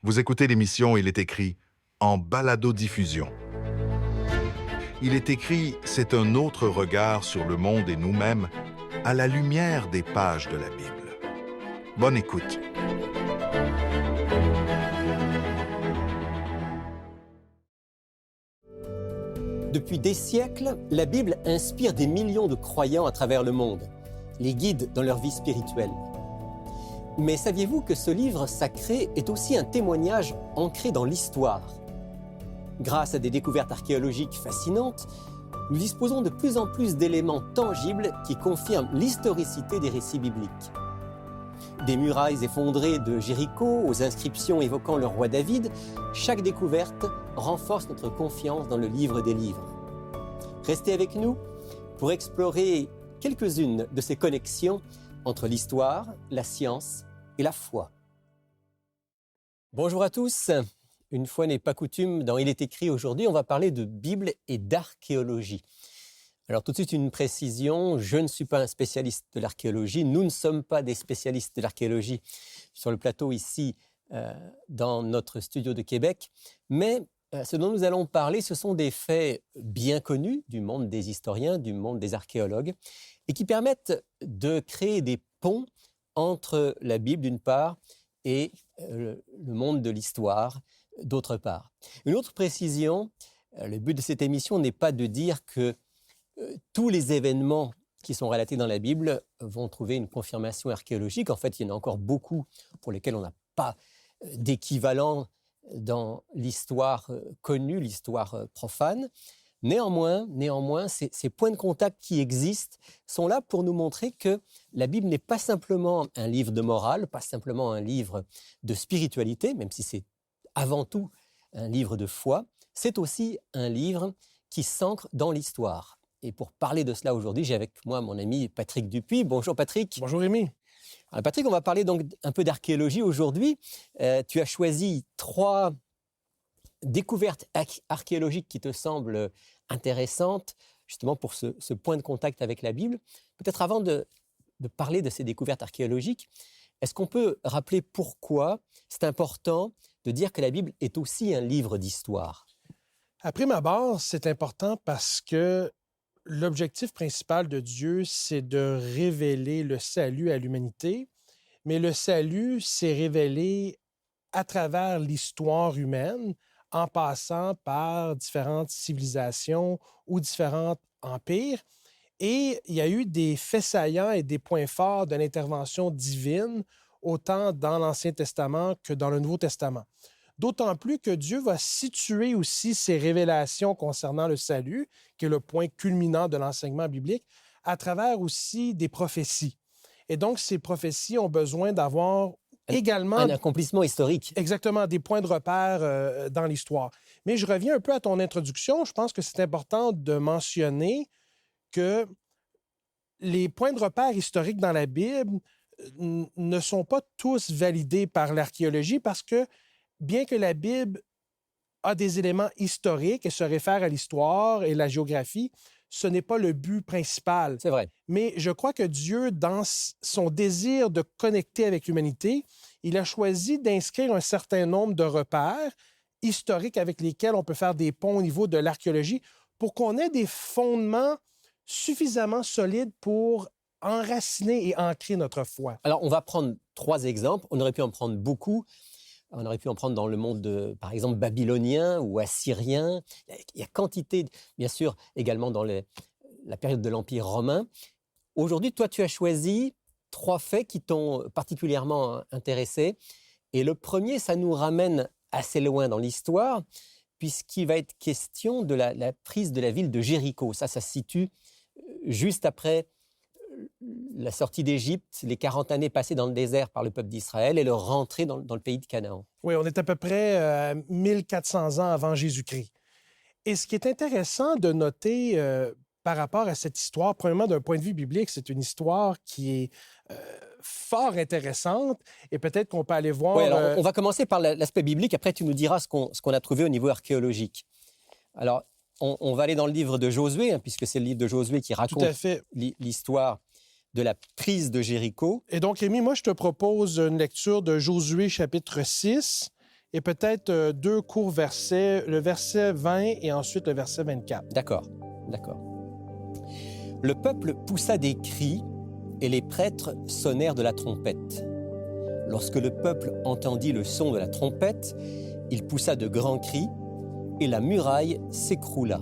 Vous écoutez l'émission Il est écrit en balado-diffusion. Il est écrit, c'est un autre regard sur le monde et nous-mêmes à la lumière des pages de la Bible. Bonne écoute. Depuis des siècles, la Bible inspire des millions de croyants à travers le monde, les guide dans leur vie spirituelle. Mais saviez-vous que ce livre sacré est aussi un témoignage ancré dans l'histoire? Grâce à des découvertes archéologiques fascinantes, nous disposons de plus en plus d'éléments tangibles qui confirment l'historicité des récits bibliques. Des murailles effondrées de Jéricho aux inscriptions évoquant le roi David, chaque découverte renforce notre confiance dans le livre des livres. Restez avec nous pour explorer quelques-unes de ces connexions entre l'histoire, la science et la foi. Bonjour à tous. Une fois n'est pas coutume, dans Il est écrit aujourd'hui, on va parler de Bible et d'archéologie. Alors tout de suite une précision, je ne suis pas un spécialiste de l'archéologie, nous ne sommes pas des spécialistes de l'archéologie sur le plateau ici dans notre studio de Québec, mais ce dont nous allons parler, ce sont des faits bien connus du monde des historiens, du monde des archéologues, et qui permettent de créer des ponts entre la Bible d'une part et le monde de l'histoire d'autre part. Une autre précision, le but de cette émission n'est pas de dire que tous les événements qui sont relatés dans la Bible vont trouver une confirmation archéologique. En fait, il y en a encore beaucoup pour lesquels on n'a pas d'équivalent dans l'histoire connue, l'histoire profane. Néanmoins, ces points de contact qui existent sont là pour nous montrer que la Bible n'est pas simplement un livre de morale, pas simplement un livre de spiritualité, même si c'est avant tout un livre de foi, c'est aussi un livre qui s'ancre dans l'histoire. Et pour parler de cela aujourd'hui, j'ai avec moi mon ami Patrick Dupuis. Bonjour Patrick. Bonjour Rémi. Alors Patrick, on va parler donc un peu d'archéologie aujourd'hui. Tu as choisi 3 découvertes archéologiques qui te semblent intéressantes, justement pour ce point de contact avec la Bible. Peut-être avant de parler de ces découvertes archéologiques, est-ce qu'on peut rappeler pourquoi c'est important de dire que la Bible est aussi un livre d'histoire? À prime abord, c'est important parce que l'objectif principal de Dieu, c'est de révéler le salut à l'humanité, mais le salut s'est révélé à travers l'histoire humaine en passant par différentes civilisations ou différents empires. Et il y a eu des faits saillants et des points forts de l'intervention divine, autant dans l'Ancien Testament que dans le Nouveau Testament. D'autant plus que Dieu va situer aussi ses révélations concernant le salut, qui est le point culminant de l'enseignement biblique, à travers aussi des prophéties. Et donc, ces prophéties ont besoin d'avoir également... Un accomplissement historique. Exactement, des points de repère dans l'histoire. Mais je reviens un peu à ton introduction. Je pense que c'est important de mentionner que les points de repère historiques dans la Bible ne sont pas tous validés par l'archéologie parce que bien que la Bible a des éléments historiques et se réfère à l'histoire et la géographie, ce n'est pas le but principal. C'est vrai. Mais je crois que Dieu, dans son désir de connecter avec l'humanité, il a choisi d'inscrire un certain nombre de repères historiques avec lesquels on peut faire des ponts au niveau de l'archéologie pour qu'on ait des fondements suffisamment solides pour enraciner et ancrer notre foi. Alors, on va prendre 3 exemples. On aurait pu en prendre beaucoup. On aurait pu en prendre dans le monde, par exemple, babylonien ou assyrien. Il y a quantité, bien sûr, également dans la période de l'Empire romain. Aujourd'hui, toi, tu as choisi 3 faits qui t'ont particulièrement intéressé. Et le premier, ça nous ramène assez loin dans l'histoire, puisqu'il va être question de la prise de la ville de Jéricho. Ça se situe juste après la sortie d'Égypte, les 40 années passées dans le désert par le peuple d'Israël et leur rentrée dans le pays de Canaan. Oui, on est à peu près 1400 ans avant Jésus-Christ. Et ce qui est intéressant de noter par rapport à cette histoire, premièrement, d'un point de vue biblique, c'est une histoire qui est fort intéressante et peut-être qu'on peut aller voir... Oui, alors on va commencer par l'aspect biblique, après tu nous diras ce qu'on a trouvé au niveau archéologique. Alors, on va aller dans le livre de Josué, puisque c'est le livre de Josué qui raconte l'histoire de la prise de Jéricho. Et donc, Rémi, moi, je te propose une lecture de Josué chapitre 6 et peut-être deux courts versets, le verset 20 et ensuite le verset 24. D'accord, d'accord. Le peuple poussa des cris et les prêtres sonnèrent de la trompette. Lorsque le peuple entendit le son de la trompette, il poussa de grands cris et la muraille s'écroula.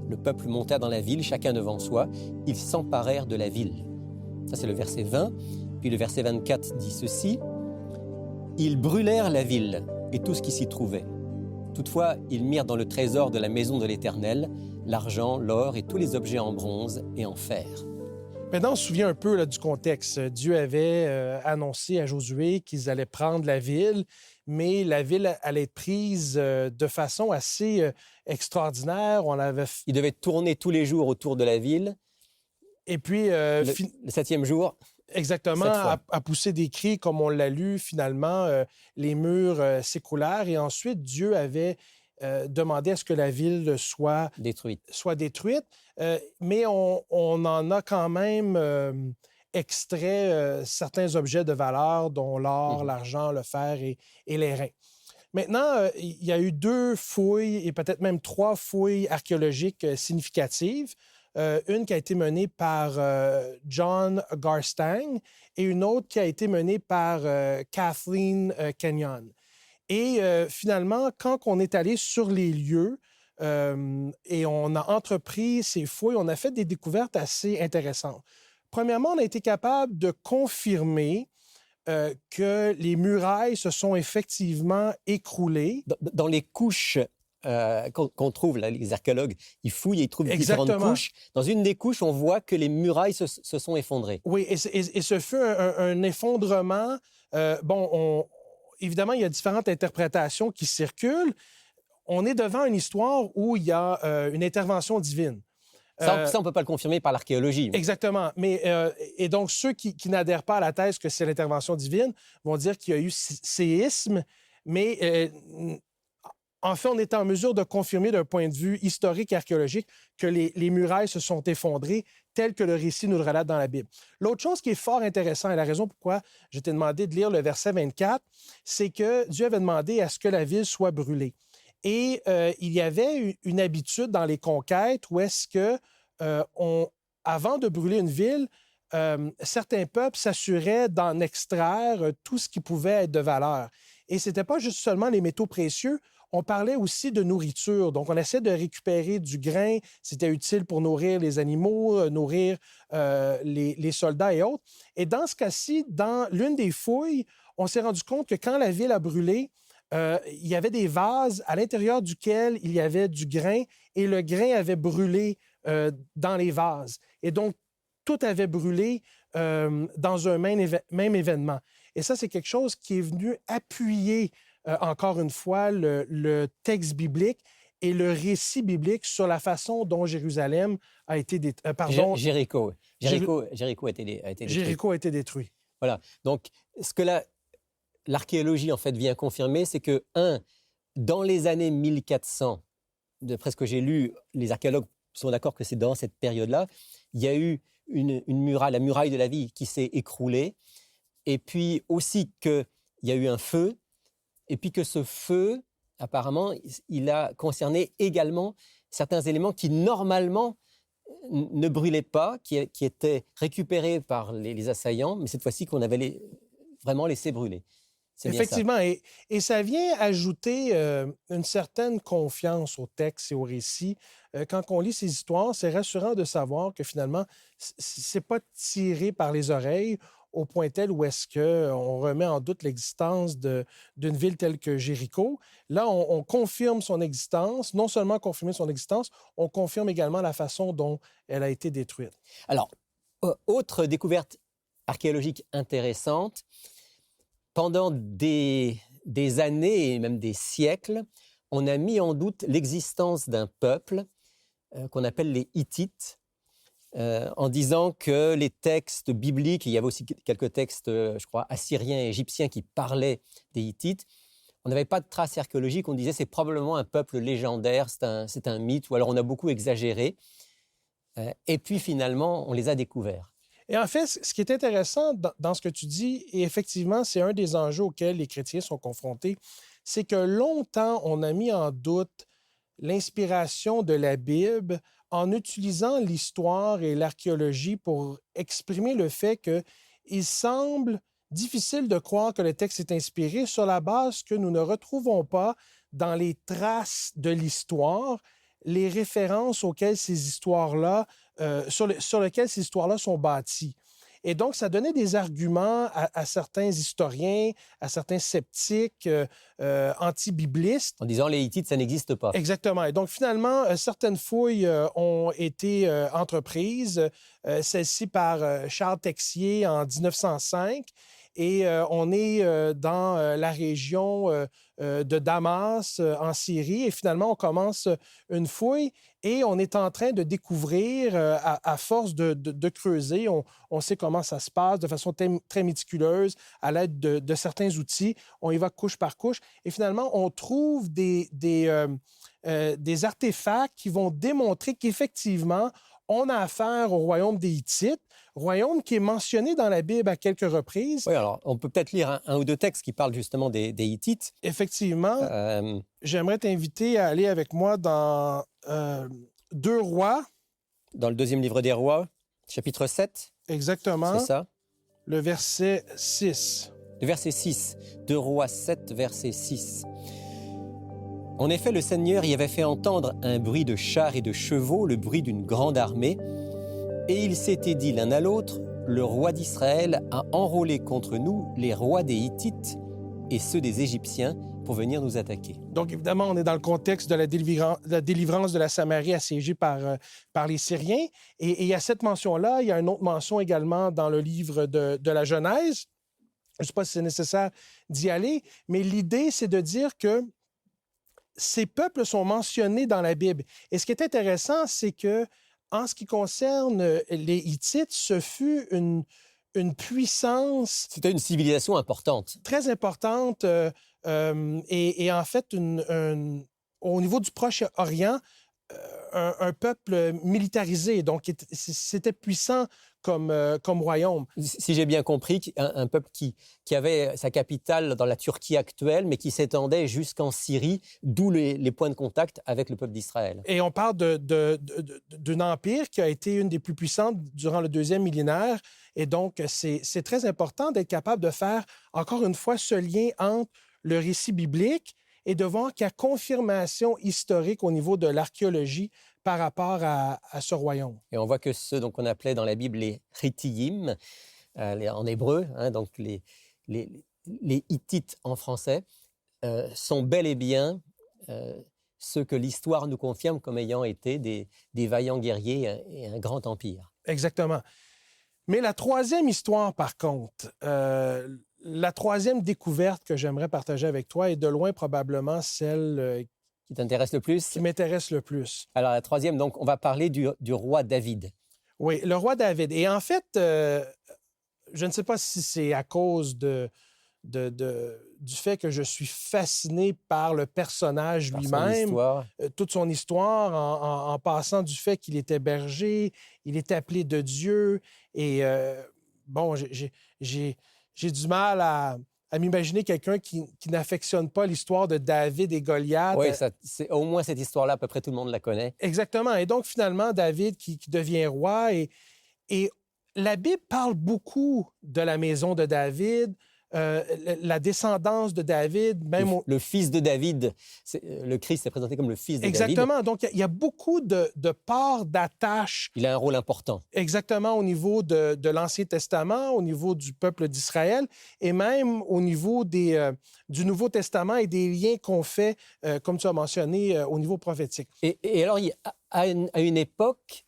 Le peuple monta dans la ville, chacun devant soi. Ils s'emparèrent de la ville. Ça, c'est le verset 20. Puis le verset 24 dit ceci. Ils brûlèrent la ville et tout ce qui s'y trouvait. Toutefois, ils mirent dans le trésor de la maison de l'Éternel l'argent, l'or et tous les objets en bronze et en fer. Maintenant, on se souvient un peu là, du contexte. Dieu avait annoncé à Josué qu'ils allaient prendre la ville, mais la ville allait être prise de façon assez extraordinaire. Ils devaient tourner tous les jours autour de la ville. Et puis... le 7e jour, exactement, à pousser des cris, comme on l'a lu, finalement, les murs s'écroulèrent. Et ensuite, Dieu avait demandé à ce que la ville soit détruite. Mais on en a quand même extrait certains objets de valeur, dont l'or, l'argent, le fer et les reins. Maintenant, il y a eu 2 fouilles et peut-être même 3 fouilles archéologiques significatives. Une qui a été menée par John Garstang et une autre qui a été menée par Kathleen Kenyon. Et finalement, quand on est allé sur les lieux et on a entrepris ces fouilles, on a fait des découvertes assez intéressantes. Premièrement, on a été capable de confirmer que les murailles se sont effectivement écroulées. Dans les couches qu'on trouve, là, les archéologues, ils fouillent et ils trouvent différentes couches. Dans une des couches, on voit que les murailles se sont effondrées. Oui, et ce fut un effondrement. Évidemment, il y a différentes interprétations qui circulent. On est devant une histoire où il y a une intervention divine. Ça, on ne peut pas le confirmer par l'archéologie. Exactement. Et donc, ceux qui n'adhèrent pas à la thèse que c'est l'intervention divine vont dire qu'il y a eu séisme, mais en fait, on est en mesure de confirmer d'un point de vue historique et archéologique que les murailles se sont effondrées tel que le récit nous le relate dans la Bible. L'autre chose qui est fort intéressante, et la raison pourquoi je t'ai demandé de lire le verset 24, c'est que Dieu avait demandé à ce que la ville soit brûlée. Et il y avait une habitude dans les conquêtes où est-ce que, avant de brûler une ville, certains peuples s'assuraient d'en extraire tout ce qui pouvait être de valeur. Et ce n'était pas juste seulement les métaux précieux, on parlait aussi de nourriture. Donc, on essaie de récupérer du grain. C'était utile pour nourrir les animaux, nourrir les soldats et autres. Et dans ce cas-ci, dans l'une des fouilles, on s'est rendu compte que quand la ville a brûlé, il y avait des vases à l'intérieur duquel il y avait du grain et le grain avait brûlé dans les vases. Et donc, tout avait brûlé dans un même événement. Et ça, c'est quelque chose qui est venu appuyer encore une fois, le texte biblique et le récit biblique sur la façon dont Jérusalem a été détruit. Jéricho a été détruit. Jéricho a été détruit. Voilà. Donc, ce que l'archéologie, en fait, vient confirmer, c'est que, dans les années 1400, d'après ce que j'ai lu, les archéologues sont d'accord que c'est dans cette période-là, il y a eu une muraille, la muraille de la ville, qui s'est écroulée, et puis aussi qu'il y a eu un feu, et puis que ce feu, apparemment, il a concerné également certains éléments qui, normalement, ne brûlaient pas, qui étaient récupérés par les assaillants, mais cette fois-ci qu'on avait vraiment laissé brûler. Effectivement, et ça vient ajouter une certaine confiance au texte et au récit. Quand on lit ces histoires, c'est rassurant de savoir que finalement, c'est pas tiré par les oreilles au point tel où est-ce qu'on remet en doute l'existence d'une ville telle que Jéricho. Là, on confirme son existence. Non seulement confirmer son existence, on confirme également la façon dont elle a été détruite. Alors, autre découverte archéologique intéressante, pendant des années et même des siècles, on a mis en doute l'existence d'un peuple qu'on appelle les Hittites, en disant que les textes bibliques, il y avait aussi quelques textes, je crois, assyriens et égyptiens qui parlaient des Hittites, on n'avait pas de traces archéologiques, on disait c'est probablement un peuple légendaire, c'est un mythe, ou alors on a beaucoup exagéré. Et puis finalement, on les a découverts. Et en fait, ce qui est intéressant dans ce que tu dis, et effectivement, c'est un des enjeux auxquels les chrétiens sont confrontés, c'est que longtemps, on a mis en doute l'inspiration de la Bible en utilisant l'histoire et l'archéologie pour exprimer le fait qu'il semble difficile de croire que le texte est inspiré sur la base que nous ne retrouvons pas dans les traces de l'histoire, les références auxquelles ces histoires-là, sur lesquelles ces histoires-là sont bâties. Et donc, ça donnait des arguments à certains historiens, à certains sceptiques anti-biblistes. En disant les Hittites, ça n'existe pas. Exactement. Et donc, finalement, certaines fouilles ont été entreprises, celle-ci par Charles Texier en 1905. Et on est dans la région de Damas, en Syrie. Et finalement, on commence une fouille et on est en train de découvrir, à force de creuser, on sait comment ça se passe de façon très méticuleuse, à l'aide de certains outils. On y va couche par couche. Et finalement, on trouve des artefacts qui vont démontrer qu'effectivement, on a affaire au royaume des Hittites, royaume qui est mentionné dans la Bible à quelques reprises. Oui, alors on peut peut-être lire un ou deux textes qui parlent justement des Hittites. Effectivement, j'aimerais t'inviter à aller avec moi dans 2 Rois. Dans le 2e livre des Rois, chapitre 7. Exactement. C'est ça. Le verset 6. Le verset 6. 2 Rois 7, verset 6. En effet, le Seigneur y avait fait entendre un bruit de chars et de chevaux, le bruit d'une grande armée. Et ils s'étaient dit l'un à l'autre, le roi d'Israël a enrôlé contre nous les rois des Hittites et ceux des Égyptiens pour venir nous attaquer. Donc, évidemment, on est dans le contexte de la délivrance de la Samarie assiégée par les Syriens. Et il y a cette mention-là. Il y a une autre mention également dans le livre de la Genèse. Je ne sais pas si c'est nécessaire d'y aller, mais l'idée, c'est de dire que ces peuples sont mentionnés dans la Bible. Et ce qui est intéressant, c'est que en ce qui concerne les Hittites, ce fut une puissance... C'était une civilisation importante. Très importante. Et en fait, au niveau du Proche-Orient, un peuple militarisé. Donc, c'était puissant comme royaume. Si j'ai bien compris, un peuple qui avait sa capitale dans la Turquie actuelle, mais qui s'étendait jusqu'en Syrie, d'où les points de contact avec le peuple d'Israël. Et on parle d'un empire qui a été une des plus puissantes durant le 2e millénaire. Et donc, c'est très important d'être capable de faire, encore une fois, ce lien entre le récit biblique et de voir qu'il y a confirmation historique au niveau de l'archéologie par rapport à ce royaume. Et on voit que ceux qu'on appelait dans la Bible les Hittiyim, en hébreu, donc les Hittites en français, sont bel et bien ceux que l'histoire nous confirme comme ayant été des vaillants guerriers et un grand empire. Exactement. Mais la 3e histoire, par contre, la 3e découverte que j'aimerais partager avec toi est de loin probablement celle qui t'intéresse le plus? Qui m'intéresse le plus. Alors, la 3e, donc, on va parler du roi David. Oui, le roi David. Et en fait, je ne sais pas si c'est à cause du fait que je suis fasciné par le personnage lui-même, toute son histoire, en passant du fait qu'il était berger, il était appelé de Dieu. Et bon, j'ai du mal à m'imaginer quelqu'un qui n'affectionne pas l'histoire de David et Goliath. Oui, au moins cette histoire-là, à peu près tout le monde la connaît. Exactement. Et donc, finalement, David qui devient roi. Et la Bible parle beaucoup de la maison de David, la descendance de David. Même le fils de David. Le Christ est présenté comme le fils de Exactement. David. Exactement. Donc, il y a beaucoup de parts d'attache. Il a un rôle important. Exactement, au niveau de l'Ancien Testament, au niveau du peuple d'Israël, et même au niveau du Nouveau Testament et des liens qu'on fait, comme tu as mentionné, au niveau prophétique. Et alors, à une époque,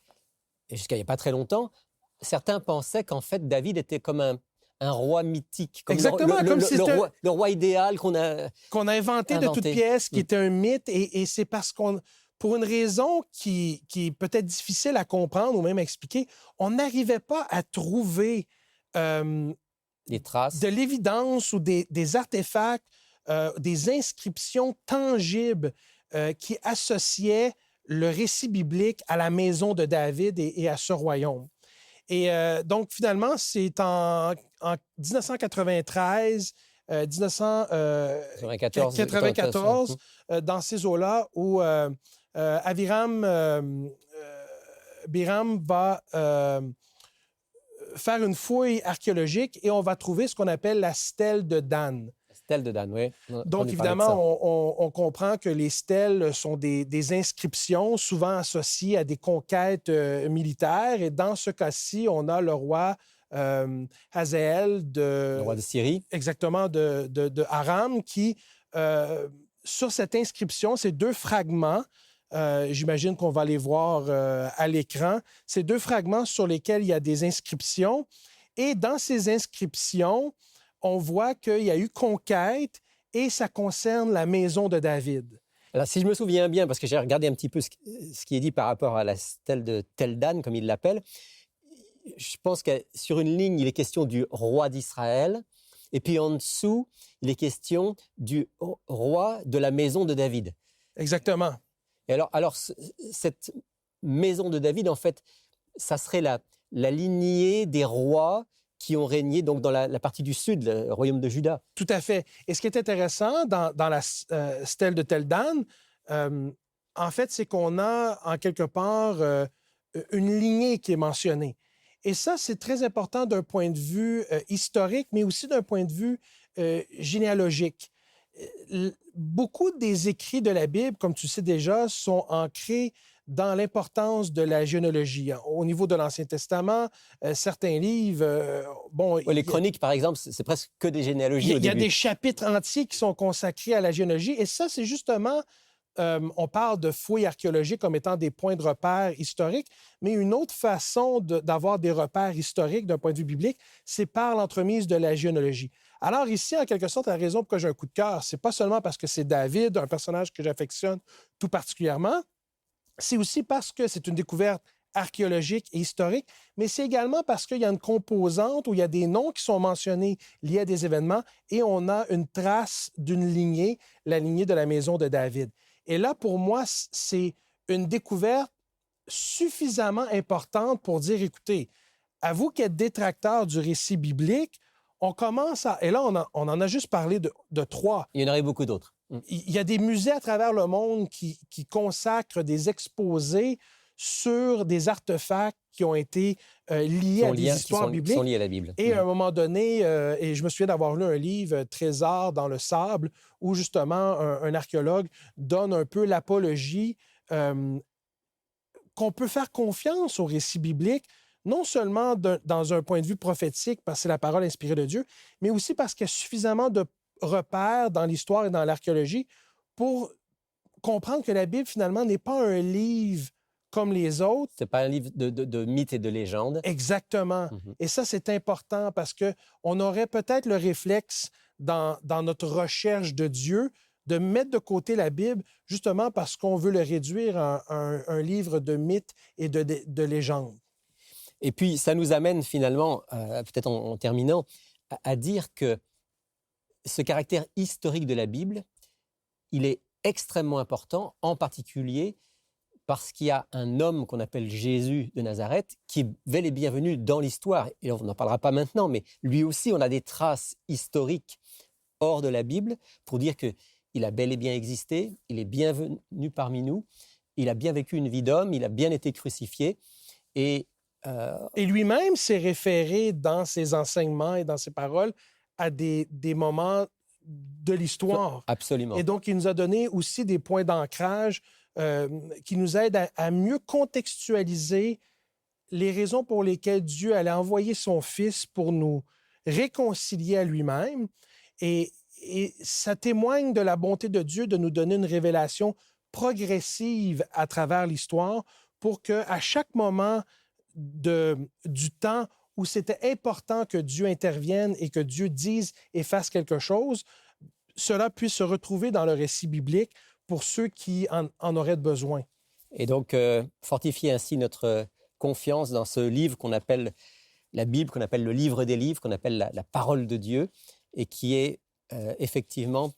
jusqu'à il n'y a pas très longtemps, certains pensaient qu'en fait, David était comme un roi mythique, comme exactement, le roi idéal qu'on a inventé de toutes pièces, qui était un mythe, et c'est parce pour une raison qui est peut-être difficile à comprendre ou même à expliquer, on n'arrivait pas à trouver des traces, de l'évidence ou des artefacts, des inscriptions tangibles qui associaient le récit biblique à la maison de David et à ce royaume. Et donc, finalement, c'est en 1993, 1994, dans ces eaux-là, où Biram va faire une fouille archéologique et on va trouver ce qu'on appelle la stèle de Dan. La stèle de Dan, oui. Donc, évidemment, on comprend que les stèles sont des inscriptions souvent associées à des conquêtes militaires. Et dans ce cas-ci, on a le roi Hazaël le roi de Syrie. Exactement, de Aram, qui, sur cette inscription, ces deux fragments, j'imagine qu'on va les voir à l'écran, ces deux fragments sur lesquels il y a des inscriptions. Et dans ces inscriptions, on voit qu'il y a eu conquête et ça concerne la maison de David. Alors, si je me souviens bien, parce que j'ai regardé un petit peu ce qui est dit par rapport à la stèle de Tel Dan, comme il l'appelle, je pense que sur une ligne, il est question du roi d'Israël, et puis en dessous, il est question du roi de la maison de David. Exactement. Et alors cette maison de David, en fait, ça serait la lignée des rois qui ont régné donc dans la partie du sud, le royaume de Juda. Tout à fait. Et ce qui est intéressant dans la stèle de Tel Dan, en fait, c'est qu'on a en quelque part une lignée qui est mentionnée. Et ça, c'est très important d'un point de vue historique, mais aussi d'un point de vue généalogique. Beaucoup des écrits de la Bible, comme tu sais déjà, sont ancrés dans l'importance de la généalogie. Au niveau de l'Ancien Testament, certains livres... les chroniques, par exemple, c'est presque que des généalogies au début. Il y a des chapitres entiers qui sont consacrés à la généalogie. Et ça, c'est justement... on parle de fouilles archéologiques comme étant des points de repère historiques, mais une autre façon d'avoir des repères historiques d'un point de vue biblique, c'est par l'entremise de la généalogie. Alors ici, en quelque sorte, la raison pour laquelle j'ai un coup de cœur, c'est pas seulement parce que c'est David, un personnage que j'affectionne tout particulièrement, c'est aussi parce que c'est une découverte archéologique et historique, mais c'est également parce qu'il y a une composante où il y a des noms qui sont mentionnés liés à des événements et on a une trace d'une lignée, la lignée de la maison de David. Et là, pour moi, c'est une découverte suffisamment importante pour dire, écoutez, à vous qui êtes détracteurs du récit biblique, on commence à... Et là, on en a juste parlé de trois. Il y en aurait beaucoup d'autres. Il y a des musées à travers le monde qui consacrent des exposés sur des artefacts qui ont été liés à des histoires bibliques. Qui sont liés à la Bible. Et à un moment donné, et je me souviens d'avoir lu un livre, Trésor dans le sable, où justement un archéologue donne un peu l'apologie qu'on peut faire confiance au récit biblique, non seulement dans un point de vue prophétique, parce que c'est la parole inspirée de Dieu, mais aussi parce qu'il y a suffisamment de repères dans l'histoire et dans l'archéologie pour comprendre que la Bible, finalement, n'est pas un livre comme les autres. C'est pas un livre de mythes et de légendes. Exactement. Et ça, c'est important parce qu'on aurait peut-être le réflexe dans notre recherche de Dieu de mettre de côté la Bible justement parce qu'on veut le réduire à un livre de mythes et de légendes. Et puis, ça nous amène finalement, peut-être en terminant, à dire que ce caractère historique de la Bible, il est extrêmement important, en particulier parce qu'il y a un homme qu'on appelle Jésus de Nazareth qui est bel et bien venu dans l'histoire. Et on n'en parlera pas maintenant, mais lui aussi, on a des traces historiques hors de la Bible pour dire qu'il a bel et bien existé, il est bien venu parmi nous, il a bien vécu une vie d'homme, il a bien été crucifié. Et lui-même s'est référé dans ses enseignements et dans ses paroles à des moments de l'histoire. Absolument. Et donc, il nous a donné aussi des points d'ancrage qui nous aident à mieux contextualiser les raisons pour lesquelles Dieu allait envoyer son Fils pour nous réconcilier à lui-même. Et ça témoigne de la bonté de Dieu de nous donner une révélation progressive à travers l'histoire pour qu'à chaque moment du temps où c'était important que Dieu intervienne et que Dieu dise et fasse quelque chose, cela puisse se retrouver dans le récit biblique pour ceux qui en auraient besoin. Et donc, fortifier ainsi notre confiance dans ce livre qu'on appelle la Bible, qu'on appelle le livre des livres, qu'on appelle la parole de Dieu, et qui est effectivement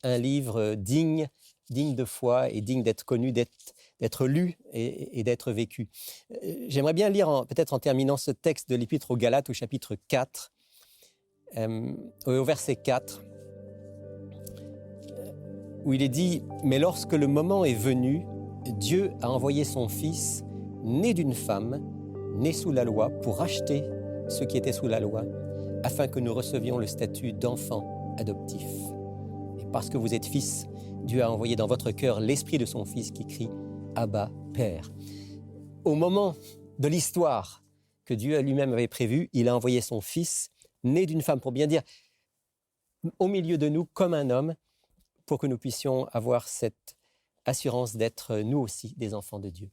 un livre digne de foi et digne d'être connu, d'être lu et d'être vécu. J'aimerais bien lire, peut-être en terminant ce texte de l'Épître aux Galates au chapitre 4, au verset 4, où il est dit « Mais lorsque le moment est venu, Dieu a envoyé son Fils, né d'une femme, né sous la loi, pour racheter ceux qui étaient sous la loi, afin que nous recevions le statut d'enfants adoptifs. Et parce que vous êtes fils, Dieu a envoyé dans votre cœur l'esprit de son Fils qui crie « Abba, Père ». Au moment de l'histoire que Dieu lui-même avait prévu, il a envoyé son Fils, né d'une femme, pour bien dire, au milieu de nous comme un homme, pour que nous puissions avoir cette assurance d'être nous aussi des enfants de Dieu.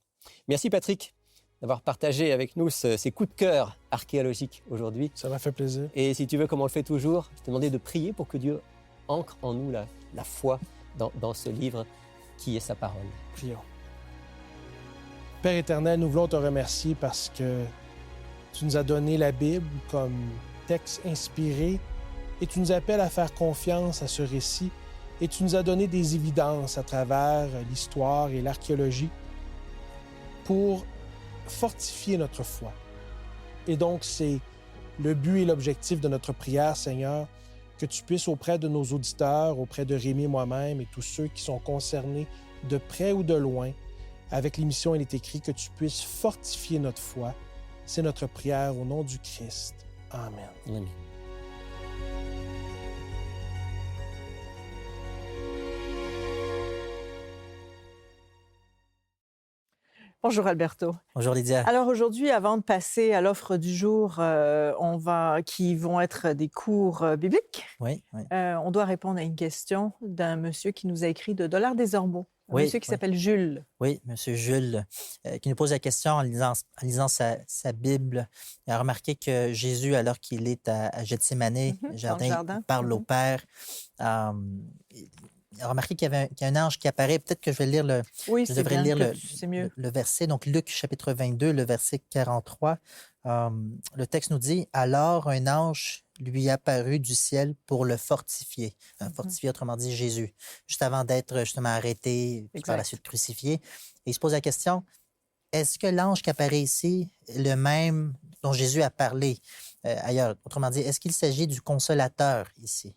Merci Patrick d'avoir partagé avec nous ces coups de cœur archéologiques aujourd'hui. Ça m'a fait plaisir. Et si tu veux, comme on le fait toujours, je te demandais de prier pour que Dieu ancre en nous la foi dans ce livre qui est sa parole. Prions. Père éternel, nous voulons te remercier parce que tu nous as donné la Bible comme texte inspiré et tu nous appelles à faire confiance à ce récit et tu nous as donné des évidences à travers l'histoire et l'archéologie pour fortifier notre foi. Et donc, c'est le but et l'objectif de notre prière, Seigneur, que tu puisses auprès de nos auditeurs, auprès de Rémi et moi-même et tous ceux qui sont concernés de près ou de loin avec l'émission Il est écrit, que tu puisses fortifier notre foi. C'est notre prière au nom du Christ. Amen. Amen. Bonjour Alberto. Bonjour Lydia. Alors aujourd'hui, avant de passer à l'offre du jour, qui vont être des cours bibliques, Oui. on doit répondre à une question d'un monsieur qui nous a écrit de $. Des Ormeaux. Un monsieur qui s'appelle Jules. Oui, monsieur Jules, qui nous pose la question en lisant sa Bible. Il a remarqué que Jésus, alors qu'il est à Gethsémane, jardin, parle au Père. Il a remarqué qu'il y a un ange qui apparaît. Peut-être que je vais lire le verset. Donc, Luc, chapitre 22, le verset 43. Le texte nous dit « Alors un ange lui apparut du ciel pour le fortifier. » Fortifier, autrement dit, Jésus, juste avant d'être justement arrêté, puis par la suite crucifié. Et il se pose la question, est-ce que l'ange qui apparaît ici est le même dont Jésus a parlé ailleurs? Autrement dit, est-ce qu'il s'agit du consolateur ici?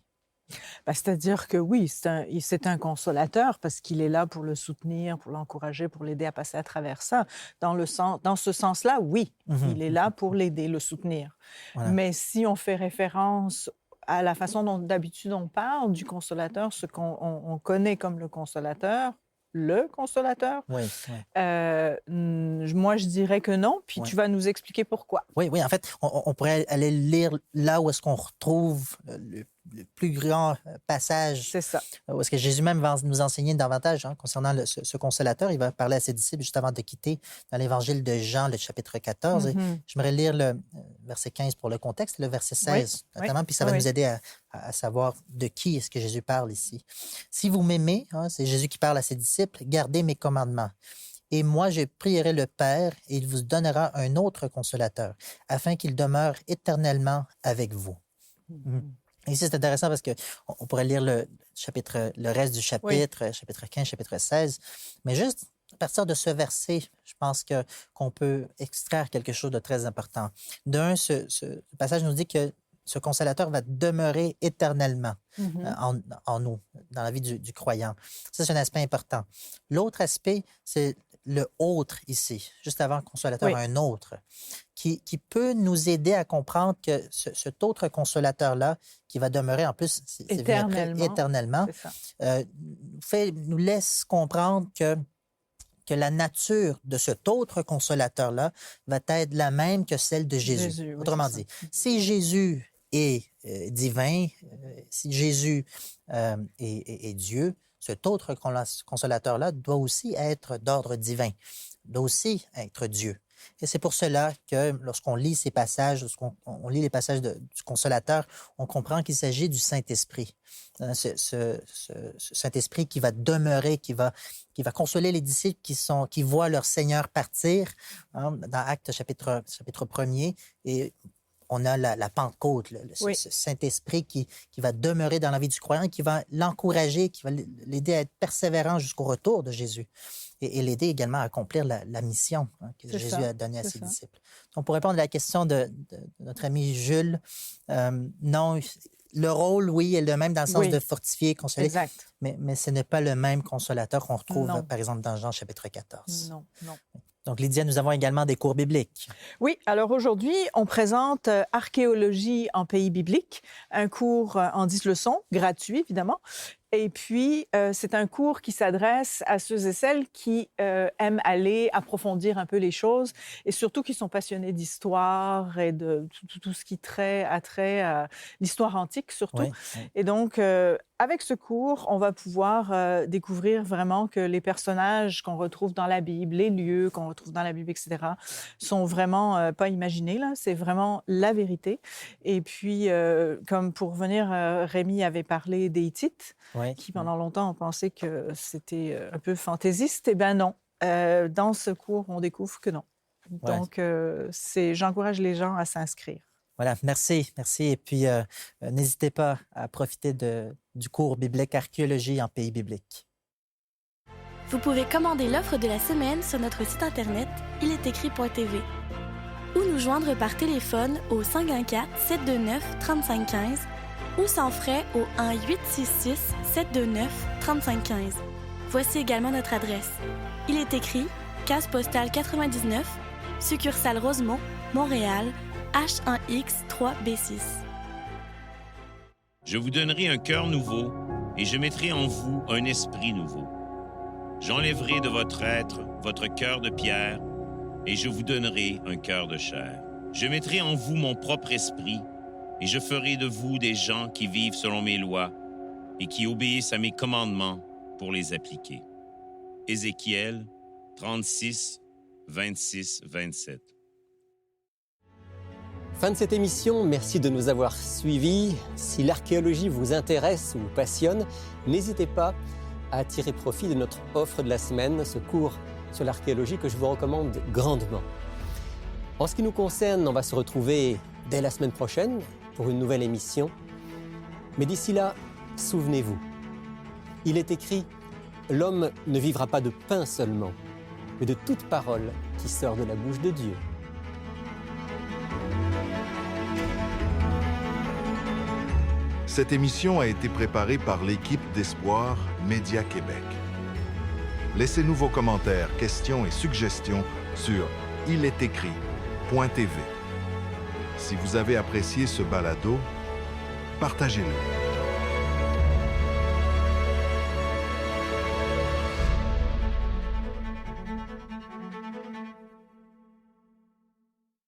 C'est-à-dire que oui, c'est un consolateur parce qu'il est là pour le soutenir, pour l'encourager, pour l'aider à passer à travers ça. Dans ce sens-là, oui, il est là pour l'aider, le soutenir. Voilà. Mais si on fait référence à la façon dont d'habitude on parle du consolateur, ce qu'on connaît comme le consolateur, oui. Moi, je dirais que non, puis tu vas nous expliquer pourquoi. Oui, en fait, on pourrait aller lire là où est-ce qu'on retrouve le plus grand passage. C'est ça. Où est-ce que Jésus même va nous enseigner davantage concernant ce consolateur. Il va parler à ses disciples juste avant de quitter dans l'Évangile de Jean, le chapitre 14. J'aimerais lire le verset 15 pour le contexte, le verset 16 notamment, puis ça va nous aider à savoir de qui est-ce que Jésus parle ici. « Si vous m'aimez, c'est Jésus qui parle à ses disciples, gardez mes commandements. Et moi, je prierai le Père et il vous donnera un autre consolateur, afin qu'il demeure éternellement avec vous. » Ici, c'est intéressant parce qu'on pourrait lire le reste du chapitre, chapitre 15, chapitre 16, mais juste à partir de ce verset, je pense qu'on peut extraire quelque chose de très important. D'un, ce passage nous dit que ce consolateur va demeurer éternellement en nous, dans la vie du croyant. Ça, c'est un aspect important. L'autre aspect, c'est le autre ici, juste avant consolateur, un autre, qui peut nous aider à comprendre que cet autre consolateur-là, qui va demeurer en plus éternellement, nous laisse comprendre que la nature de cet autre consolateur-là va être la même que celle de Jésus. Autrement dit, si Jésus est divin, si Jésus est Dieu, cet autre consolateur-là doit aussi être d'ordre divin, doit aussi être Dieu. Et c'est pour cela que lorsqu'on lit ces passages, lorsqu'on lit les passages du Consolateur, on comprend qu'il s'agit du Saint-Esprit. Ce Saint-Esprit qui va demeurer, qui va consoler les disciples qui voient leur Seigneur partir, dans Actes chapitre 1er. Et on a la Pentecôte, Oui. ce Saint-Esprit qui va demeurer dans la vie du croyant, qui va l'encourager, qui va l'aider à être persévérant jusqu'au retour de Jésus et l'aider également à accomplir la mission que C'est Jésus ça, a donnée à c'est ses ça. disciples. Donc, pour répondre à la question de notre ami Jules, non, le rôle, oui, est le même dans le sens Oui. de fortifier, consoler, Exact. mais ce n'est pas le même consolateur qu'on retrouve, Non. par exemple, dans Jean chapitre 14. Non, non. Donc, Lydia, nous avons également des cours bibliques. Oui, alors aujourd'hui, on présente Archéologie en pays biblique, un cours en 10 leçons, gratuit évidemment. Et puis, c'est un cours qui s'adresse à ceux et celles qui aiment aller approfondir un peu les choses et surtout qui sont passionnés d'histoire et de tout ce qui a trait à l'histoire antique surtout. Oui, oui. Et donc, avec ce cours, on va pouvoir découvrir vraiment que les personnages qu'on retrouve dans la Bible, les lieux qu'on retrouve dans la Bible, etc., sont vraiment pas imaginés, là. C'est vraiment la vérité. Et puis, comme pour venir, Rémi avait parlé des Hittites, Oui, qui pendant longtemps ont pensé que c'était un peu fantaisiste. Eh bien non. Dans ce cours, on découvre que non. Ouais. Donc, j'encourage les gens à s'inscrire. Voilà, merci. Et puis, n'hésitez pas à profiter du cours biblique Archéologie en pays biblique. Vous pouvez commander l'offre de la semaine sur notre site internet ilestécrit.tv ou nous joindre par téléphone au 514-729-3515 ou sans frais au 1-866-729-3515. Voici également notre adresse. Il est écrit, case postale 99, succursale Rosemont, Montréal, H1X 3B6. Je vous donnerai un cœur nouveau et je mettrai en vous un esprit nouveau. J'enlèverai de votre être votre cœur de pierre et je vous donnerai un cœur de chair. Je mettrai en vous mon propre esprit et je ferai de vous des gens qui vivent selon mes lois et qui obéissent à mes commandements pour les appliquer. Ézéchiel 36, 26, 27. Fin de cette émission, merci de nous avoir suivis. Si l'archéologie vous intéresse ou vous passionne, n'hésitez pas à tirer profit de notre offre de la semaine, ce cours sur l'archéologie que je vous recommande grandement. En ce qui nous concerne, on va se retrouver dès la semaine prochaine pour une nouvelle émission. Mais d'ici là, souvenez-vous, il est écrit « L'homme ne vivra pas de pain seulement, mais de toute parole qui sort de la bouche de Dieu. » Cette émission a été préparée par l'équipe d'Espoir Média Québec. Laissez-nous vos commentaires, questions et suggestions sur ilesécrit.tv. Si vous avez apprécié ce balado, partagez-le.